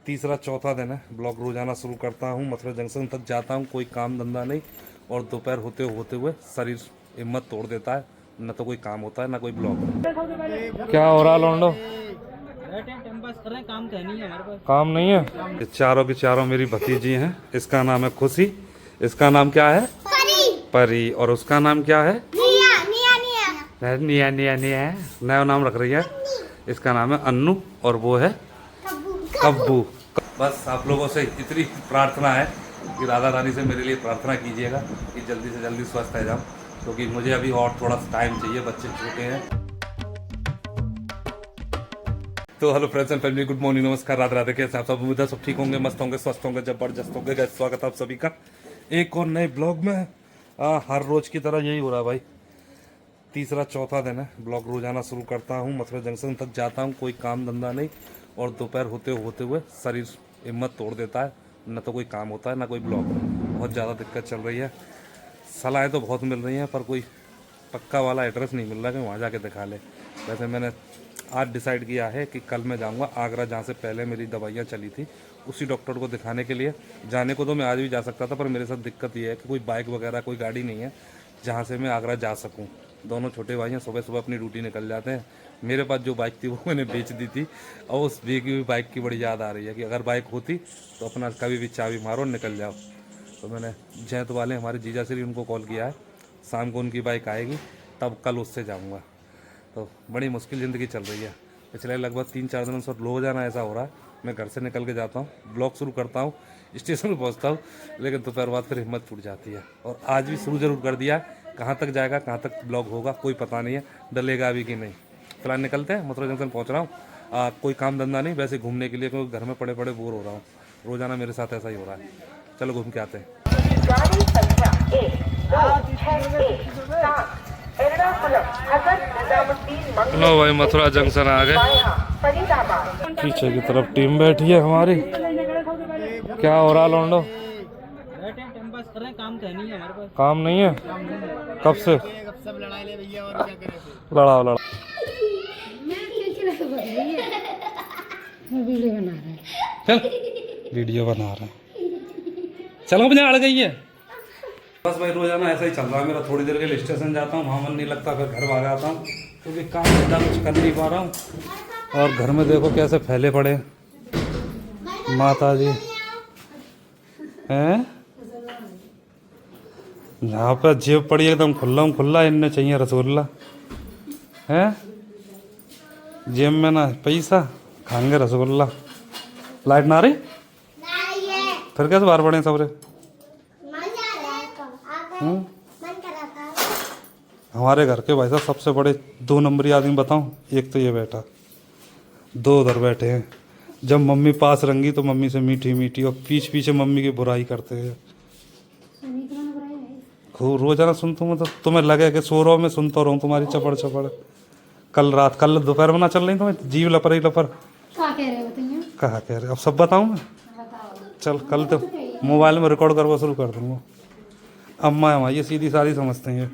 तीसरा चौथा दिन है। ब्लॉग रोजाना शुरू करता हूँ, मथुरा जंक्शन तक जाता हूँ, कोई काम धंधा नहीं और दोपहर होते हुए शरीर हिम्मत तोड़ देता है। न तो कोई काम होता है ना कोई ब्लॉग। क्या हो रहा लोंडो? काम तो नहीं है हमारे पास। काम नहीं है। ये चारों की चारों मेरी भतीजी हैं। इसका नाम है खुशी, इसका नाम क्या है? परी। और उसका नाम क्या है? निया निया निया है, नया नाम रख रही है। इसका नाम है अन्नू और वो है कब्बू। बस आप लोगों से इतनी प्रार्थना है कि राधा रानी से मेरे लिए प्रार्थना कीजिएगा कि जल्दी से जल्दी स्वस्थ हो जाऊँ, क्योंकि मुझे अभी और थोड़ा टाइम चाहिए, बच्चे छोटे हैं। तो hello friends and family, good morning, नमस्कार, राधे राधे। कैसे आप सब? उम्मीद है सब ठीक होंगे, मस्त होंगे, स्वस्थ होंगे, जबरदस्त होंगे। गाइस स्वागत है आप सभी का एक और नए ब्लॉग में। हर रोज की तरह यही हो रहा है भाई। तीसरा चौथा दिन है। ब्लॉग रोजाना शुरू करता हूँ, मथुरा जंक्शन तक जाता हूँ, कोई काम धंधा नहीं और दोपहर होते हुए शरीर हिम्मत तोड़ देता है। न तो कोई काम होता है ना कोई ब्लॉग। बहुत ज़्यादा दिक्कत चल रही है। सलाहें तो बहुत मिल रही हैं पर कोई पक्का वाला एड्रेस नहीं मिल रहा कि वहाँ जाके दिखा ले। वैसे मैंने आज डिसाइड किया है कि कल मैं जाऊंगा आगरा, जहाँ से पहले मेरी दवाइयाँ चली थी, उसी डॉक्टर को दिखाने के लिए। जाने को तो मैं आज भी जा सकता था, पर मेरे साथ दिक्कत ये है कि कोई बाइक वगैरह कोई गाड़ी नहीं है जहाँ से मैं आगरा जा सकूँ। दोनों छोटे भाई हैं, सुबह सुबह अपनी ड्यूटी निकल जाते हैं। मेरे पास जो बाइक थी वो मैंने बेच दी थी और उस भी बाइक की बड़ी याद आ रही है कि अगर बाइक होती तो अपना कभी भी चाबी मारो निकल जाओ। तो मैंने जैत वाले हमारे जीजा श्री उनको कॉल किया है, शाम को उनकी बाइक आएगी तब कल उससे जाऊंगा। तो बड़ी मुश्किल ज़िंदगी चल रही है। पिछले लगभग 3-4 दिनों से रोज़ाना ऐसा हो रहा है। मैं घर से निकल के जाता हूँ, ब्लॉग शुरू करता हूँ, स्टेशन पर पहुँचता हूँ, लेकिन दोपहर बाद फिर हिम्मत टूट जाती है। और आज भी शुरू जरूर कर दिया है। कहाँ तक जाएगा, कहाँ तक ब्लॉग होगा कोई पता नहीं है, डलेगा अभी कि नहीं। फिलहाल निकलते हैं, मथुरा जंक्शन पहुँच रहा हूँ। कोई काम धंधा नहीं, वैसे घूमने के लिए, क्योंकि घर में पड़े पड़े बोर हो रहा हूँ। रोज़ाना मेरे साथ ऐसा ही हो रहा है। चलो घूम के आते हैं। गाड़ी संख्या 12617 एर्नाकुलम हजरत निजामुद्दीन लो भाई, मथुरा जंक्शन आ गए। फरीदाबाद। पीछे की तरफ टीम बैठी है हमारी। क्या हो रहा लोंडो? काम तो नहीं है हमारे पास। काम नहीं है। कब से? सब लड़ाई ले भैया, और क्या करें। लड़ा वीडियो बना रहे हैं। चलो अपने अड़ गई है। बस भाई रोजाना ऐसा ही चल रहा है मेरा। थोड़ी देर के लिए स्टेशन जाता हूँ, वहाँ मन नहीं लगता, फिर घर भाग आता हूँ क्योंकि काम धंधा कुछ कर नहीं पा रहा हूँ। और घर में देखो कैसे फैले पड़े माता जी हैं। यहाँ पर जेब पड़ी एकदम खुल्ला, इनने चाहिए रसगुल्ला है। जेब में ना पैसा, खाएंगे रसगुल्ला। लाइट ना रही फिर कैसे बाहर पड़े सबरे। हमारे घर के भाई साहब सबसे बड़े 2 नंबरी आदमी बताऊं, एक तो ये बैठा, 2 उधर बैठे हैं। जब मम्मी पास रहेंगी तो मम्मी से मीठी मीठी और पीछे मम्मी की बुराई करते हैं। खूब रोजाना सुनता हूँ, तो तुम्हें लगे कि सो रहा हूँ, मैं सुनता रहूँ तुम्हारी चपड़। कल दोपहर में ना चल रही तुम्हें जीव लपर। कहा कह रहे अब सब बताऊँ मैं? चल कल तो मोबाइल में रिकॉर्ड करवा शुरू कर दूँगा। अम्मा है ये सीधी सारी समझते हैं।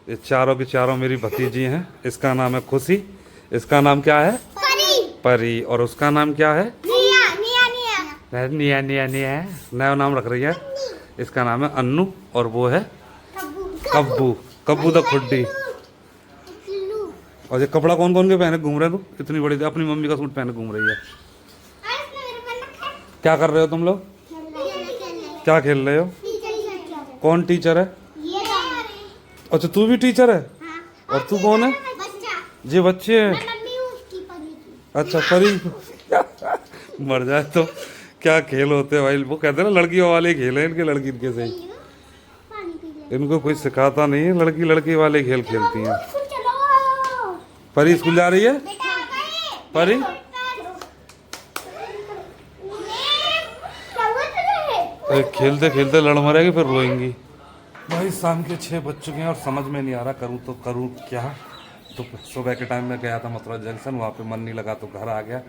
ये चारों की चारों मेरी भतीजी हैं। इसका नाम है खुशी, इसका नाम क्या है? परी। और उसका नाम क्या है? निया निया निया है, नया नाम रख रही है। इसका नाम है अन्नू और वो है कब्बू द खुड्डी। और ये कपड़ा कौन के पहने घूम रहे हो? इतनी बड़ी अपनी मम्मी का सूट पहने घूम रही है। क्या कर रहे हो तुम लोग? क्या खेल रहे हो? कौन टीचर है? अच्छा तू भी टीचर है। और तू कौन है? ये बच्चे हैं। अच्छा परी मर जाए तो क्या खेल होते हैं भाई। वो कहते हैं ना लड़कियों वाले खेल है इनके, लड़की इनके से ही। इनको कोई सिखाता नहीं है, लड़की वाले खेल खेलती हैं। परी स्कूल जा रही है? परी खेलते खेलते लड़ मरेगी फिर रोएंगी। भाई शाम के 6 बज चुके हैं और समझ में नहीं आ रहा करूँ तो करूँ क्या। तो सुबह के टाइम में गया था मथुरा जंक्शन, वहाँ पे मन नहीं लगा तो घर आ गया।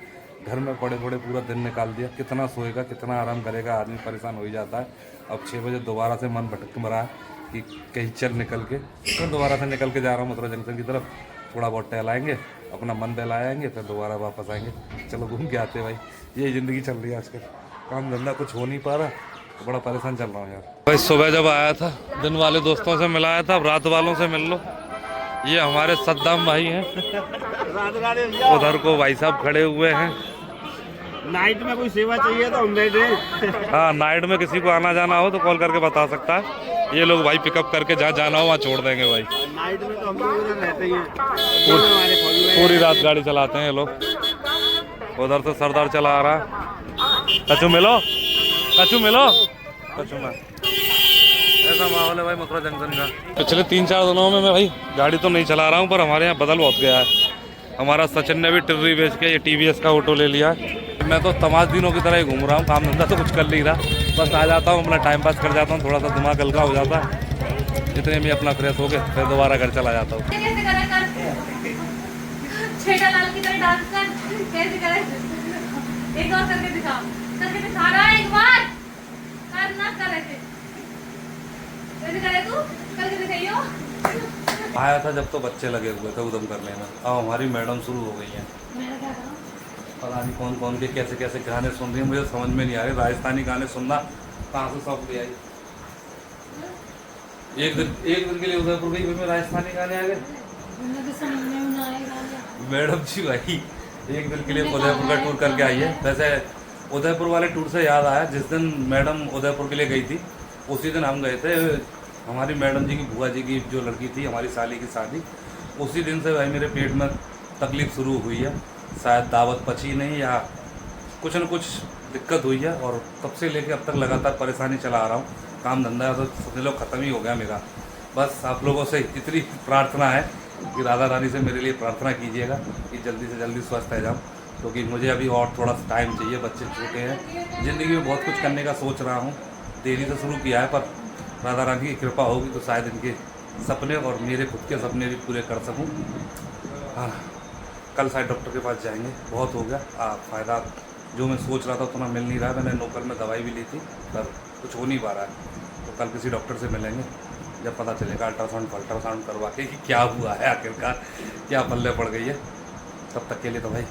घर में पड़े पूरा दिन निकाल दिया। कितना सोएगा, कितना आराम करेगा, आदमी परेशान हो ही जाता है। अब 6 बजे दोबारा से मन भटक रहा है कि कहीं चल निकल के। फिर दोबारा से निकल के जा रहा हूँ मथुरा जंक्शन की तरफ। थोड़ा बहुत टहलाएंगे, अपना मन बहलाएंगे, फिर दोबारा वापस आएंगे। चलो घूम के आते भाई, ये ज़िंदगी चल रही है आजकल, काम धंधा कुछ हो नहीं पा रहा, तो बड़ा परेशान चल रहा हूँ यार। भाई सुबह जब आया था, दिन वाले दोस्तों से मिलाया था, अब रात वालों से मिल लो। ये हमारे सद्दाम भाई हैं, उधर को भाई साहब खड़े हुए हैं। नाइट में कोई सेवा चाहिए तो हम बैठे। हाँ, नाइट में किसी को आना जाना हो तो कॉल करके बता सकता है। ये लोग भाई पिकअप करके जहाँ जाना हो वहाँ छोड़ देंगे भाई। नाइट में तो हम लोग उधर रहते ही हैं। पूरी रात गाड़ी चलाते हैं ये लोग। उधर से सरदार चला आ रहा। कचू मिलो, कचू मिलो, कचू में ऐसा माहौल है भाई मथुरा जंक्शन का। पिछले 3-4 दिनों में मैं भाई गाड़ी तो नहीं चला रहा हूँ, पर हमारे यहाँ बदल बहुत गया है। हमारा सचिन ने भी टिर्री बेच के ये TVS का ऑटो ले लिया। मैं तो तमाश दिनों की तरह ही घूम रहा हूँ, काम धंधा तो कुछ कर नहीं रहा, बस आ जाता हूँ, अपना टाइम पास कर जाता हूँ, थोड़ा सा दिमाग हल्का हो जाता है, इतने में अपना फ्रेश हो गए फिर दोबारा घर चला जाता हूँ। छेड़ा लाल की तरह डांस कर, कैसे करे? एक और करके दिखा रहा है, एक बार कर ना कर ऐसे कैसे करे तू? करके दिखाइयो। आया था जब तो बच्चे लगे हुए थे उधम करने में, अब हमारी मैडम शुरू हो गई हैं। मैंने क्या कहा? पता नहीं कौन कौन के कैसे कैसे गाने सुन रही है, मुझे समझ में नहीं आ रही। राजस्थानी गाने सुनना कहाँ से शौक ले आई। एक दिन के लिए उदयपुर गई, फिर में राजस्थानी गाने आ गए। मुझे तो समझ में नहीं आएगा। मैडम जी भाई एक दिन के लिए उदयपुर का टूर करके आई है। वैसे उदयपुर वाले टूर से याद आया, जिस दिन मैडम उदयपुर के लिए गई थी उसी दिन हम गए थे। हमारी मैडम जी की बुआ जी की जो लड़की थी, हमारी साली की शादी, उसी दिन से भाई मेरे पेट में तकलीफ शुरू हुई है। शायद दावत पची नहीं या कुछ न कुछ दिक्कत हुई है, और तब से लेके अब तक लगातार परेशानी चला आ रहा हूँ। काम धंधा तो समझ लो ख़त्म ही हो गया मेरा। बस आप लोगों से इतनी प्रार्थना है कि राधा रानी से मेरे लिए प्रार्थना कीजिएगा कि जल्दी से जल्दी स्वस्थ रह जाऊँ, क्योंकि मुझे अभी और थोड़ा सा टाइम चाहिए। बच्चे छोटे हैं, ज़िंदगी में बहुत कुछ करने का सोच रहा हूँ, देरी से शुरू किया है, पर राधा रानी की कृपा होगी तो शायद इनके सपने और मेरे खुद के सपने भी पूरे कर सकूँ। हाँ, कल शायद डॉक्टर के पास जाएंगे, बहुत हो गया फ़ायदा। जो मैं सोच रहा था उतना मिल नहीं रहा। मैंने नौकर में दवाई भी ली थी, पर कुछ हो नहीं पा रहा है। तो कल किसी डॉक्टर से मिलेंगे, जब पता चलेगा अल्ट्रासाउंड करवा के कि क्या हुआ है, आखिरकार क्या पल्ले पड़ गई है। तब तक के लिए तो भाई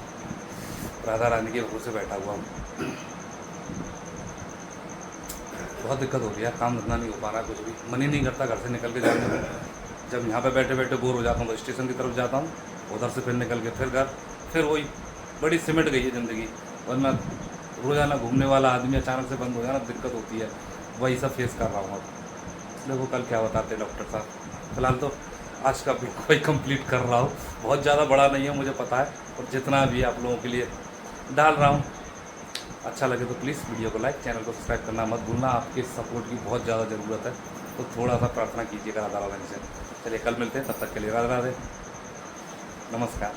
राधा रानी के भरोसे बैठा हुआ हूँ। बहुत दिक्कत हो रही है, काम धंधा नहीं हो पा रहा है, कुछ भी मन ही नहीं करता घर से निकल के जाने में। जब यहाँ पे बैठे बैठे बोर हो जाता हूँ तो स्टेशन की तरफ जाता हूँ, उधर से फिर निकल के फिर घर, फिर वही बड़ी सिमट गई है ज़िंदगी। और मैं रोज़ाना घूमने वाला आदमी अचानक से बंद हो जाना दिक्कत होती है, वही सब फेस कर रहा हूँ अब। देखो कल क्या बताते डॉक्टर साहब। फिलहाल तो आज का ब्लॉग वही कंप्लीट कर रहा हूँ। बहुत ज़्यादा बड़ा नहीं है मुझे पता है, और जितना भी आप लोगों के लिए डाल रहा हूँ, अच्छा लगे तो प्लीज़ वीडियो को लाइक, चैनल को सब्सक्राइब करना मत भूलना। आपके सपोर्ट की बहुत ज़्यादा ज़रूरत है, तो थोड़ा सा प्रार्थना कीजिएगा राधा रानी से। चलिए कल मिलते हैं, तब तक के लिए राधे राधे, नमस्कार।